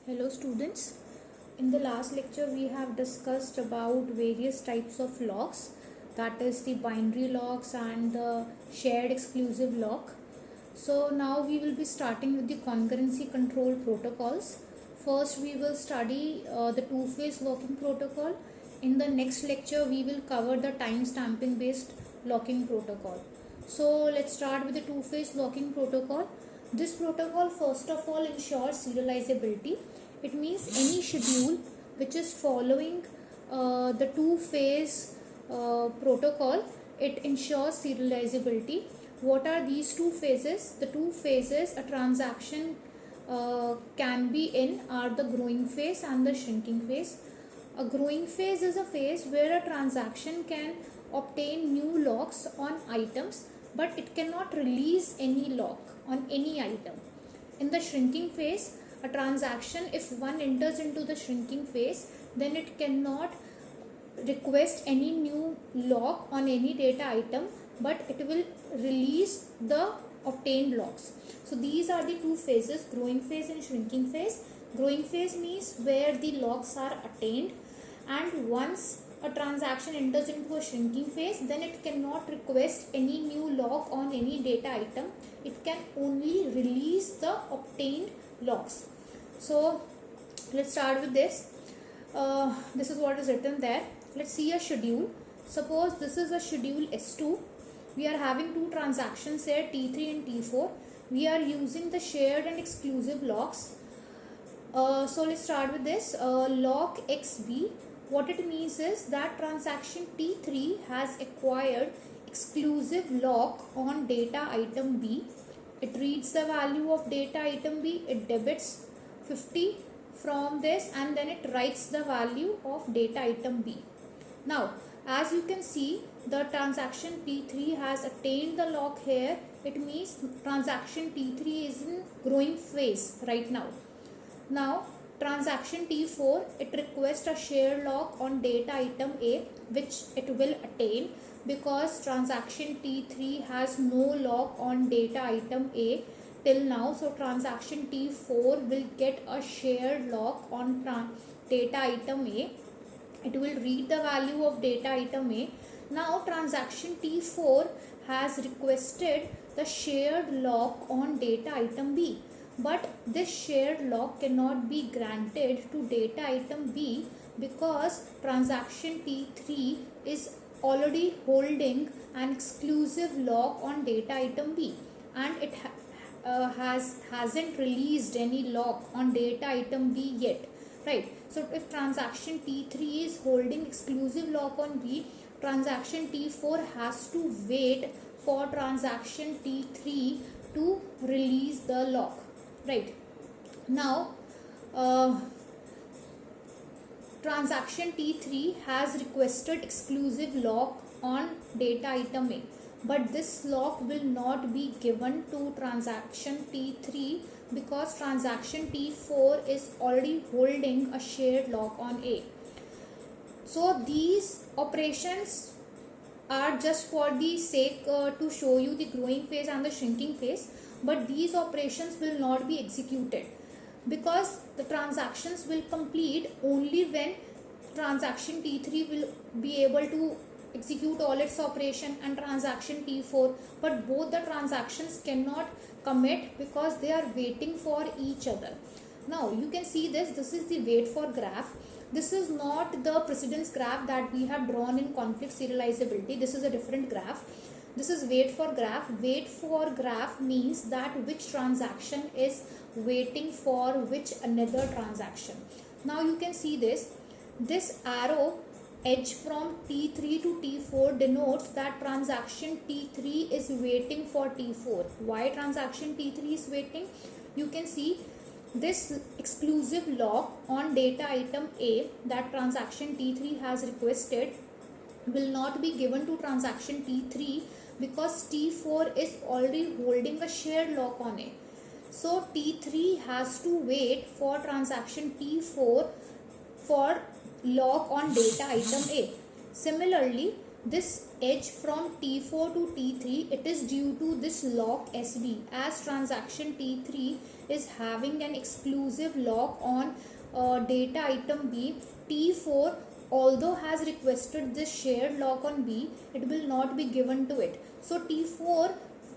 Hello students. In the last lecture we have discussed about various types of locks, that is the binary locks and the shared exclusive lock. So now we will be starting with the concurrency control protocols. First we will study the two-phase locking protocol. In the next lecture we will cover the time stamping based locking protocol. So let's start with the two-phase locking protocol. This protocol first of all ensures serializability. It means any schedule which is following the two-phase protocol, it ensures serializability. What are these two phases? The two phases a transaction can be in are the growing phase and the shrinking phase. A growing phase is a phase where a transaction can obtain new locks on items, but it cannot release any lock on any item. In the shrinking phase, a transaction, if one enters into the shrinking phase, then it cannot request any new lock on any data item, but it will release the obtained locks. So these are the two phases, growing phase and shrinking phase. Growing phase means where the locks are attained, and once a transaction enters into a shrinking phase, then it cannot request any new lock on any data item. It can only release the obtained locks. So let's start with this. This is what is written there. Let's see a schedule. Suppose this is a schedule S2. We are having two transactions here, T3 and T4. We are using the shared and exclusive locks. So let's start with this. Lock XB. What it means is that transaction T3 has acquired exclusive lock on data item B. It reads the value of data item B. It debits 50 from this and then it writes the value of data item B. Now, as you can see, the transaction T3 has attained the lock here. It means transaction T3 is in growing phase right now. Now, transaction T4, it requests a shared lock on data item A, which it will attain because transaction T3 has no lock on data item A till now. So transaction T4 will get a shared lock on data item A. It will read the value of data item A. Now transaction T4 has requested the shared lock on data item B. But this shared lock cannot be granted to data item B because transaction T3 is already holding an exclusive lock on data item B and it hasn't released any lock on data item B yet, right? So if transaction T3 is holding exclusive lock on B, transaction T4 has to wait for transaction T3 to release the lock. Right. Now, transaction T3 has requested exclusive lock on data item A, but this lock will not be given to transaction T3 because transaction T4 is already holding a shared lock on A. So these operations are just for the sake to show you the growing phase and the shrinking phase, but these operations will not be executed because the transactions will complete only when transaction T3 will be able to execute all its operation and transaction T4, but both the transactions cannot commit because they are waiting for each other. Now you can see this is the wait for graph. This is not the precedence graph that we have drawn in conflict serializability. This is a different graph. This is wait for graph. Wait for graph means that which transaction is waiting for which another transaction. Now you can see this arrow edge from T3 to T4 denotes that transaction T3 is waiting for T4. Why transaction T3 is waiting? You can see this exclusive lock on data item A that transaction T3 has requested will not be given to transaction T3 because T4 is already holding a shared lock on it. So T3 has to wait for transaction T4 for lock on data item A. Similarly, this edge from T4 to T3, it is due to this lock SB, as transaction T3 is having an exclusive lock on data item B. T4, although has requested this shared lock on B, it will not be given to it. So T4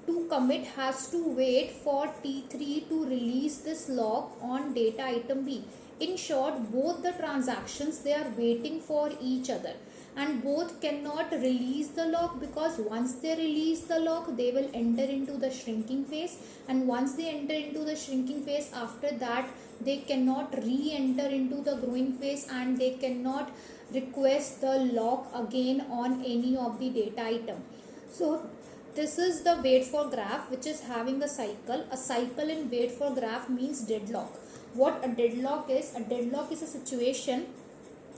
to commit has to wait for T3 to release this lock on data item B. In short, both the transactions, they are waiting for each other, and both cannot release the lock, because once they release the lock, they will enter into the shrinking phase, and once they enter into the shrinking phase, after that they cannot re-enter into the growing phase, and they cannot request the lock again on any of the data item. So this is the wait for graph, which is having a cycle. A cycle in wait for graph means deadlock. What a deadlock is a situation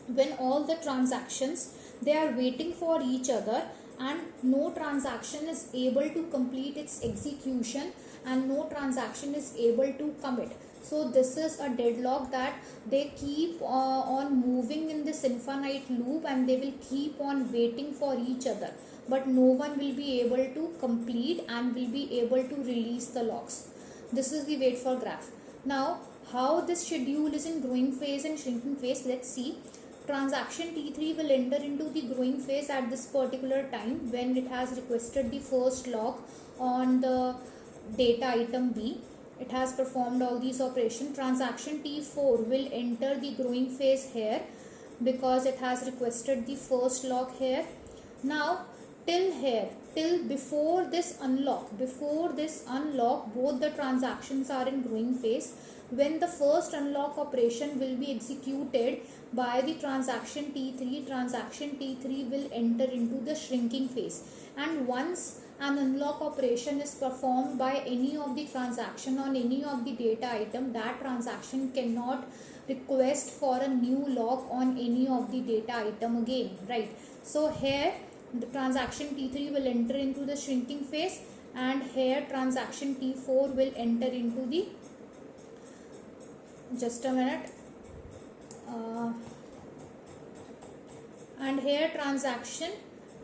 when all the transactions, they are waiting for each other, and no transaction is able to complete its execution, and no transaction is able to commit. So this is a deadlock, that they keep on moving in this infinite loop, and they will keep on waiting for each other, but no one will be able to complete and will be able to release the locks. This is the wait for graph. Now, how this schedule is in growing phase and shrinking phase, let's see. Transaction T3 will enter into the growing phase at this particular time when it has requested the first lock on the data item B. It has performed all these operations. Transaction T4 will enter the growing phase here because it has requested the first lock here. Now till before this unlock, both the transactions are in growing phase. When the first unlock operation will be executed by the transaction T3 will enter into the shrinking phase, and once an unlock operation is performed by any of the transaction on any of the data item, that transaction cannot request for a new lock on any of the data item again, right? So here the transaction T3 will enter into the shrinking phase, and here transaction T4 will enter into the, just a minute, and here transaction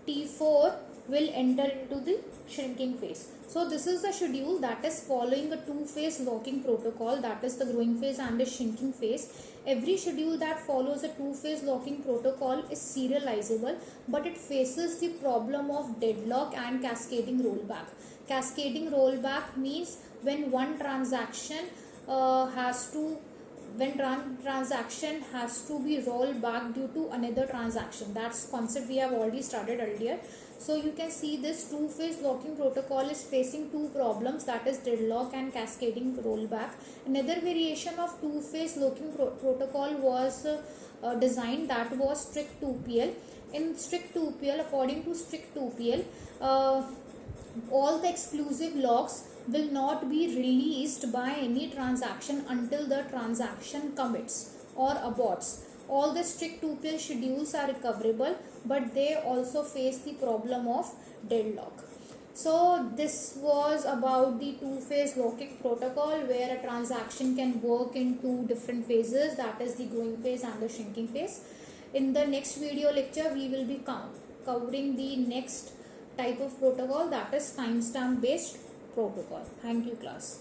T4 will enter into the shrinking phase. So this is the schedule that is following a two-phase locking protocol, that is the growing phase and the shrinking phase. Every schedule that follows a two-phase locking protocol is serializable, but it faces the problem of deadlock and cascading rollback. Cascading rollback means when one transaction has to be rolled back due to another transaction. That's concept we have already started earlier. So you can see this two-phase locking protocol is facing two problems, that is deadlock and cascading rollback. Another variation of two-phase locking protocol was designed, that was strict 2PL. In strict 2PL, according to strict 2PL, all the exclusive locks will not be released by any transaction until the transaction commits or aborts. All the strict 2PL schedules are recoverable, but they also face the problem of deadlock. So this was about the two-phase locking protocol, where a transaction can work in two different phases, that is the growing phase and the shrinking phase. In the next video lecture, we will be covering the next type of protocol, that is timestamp based protocol. Thank you, class.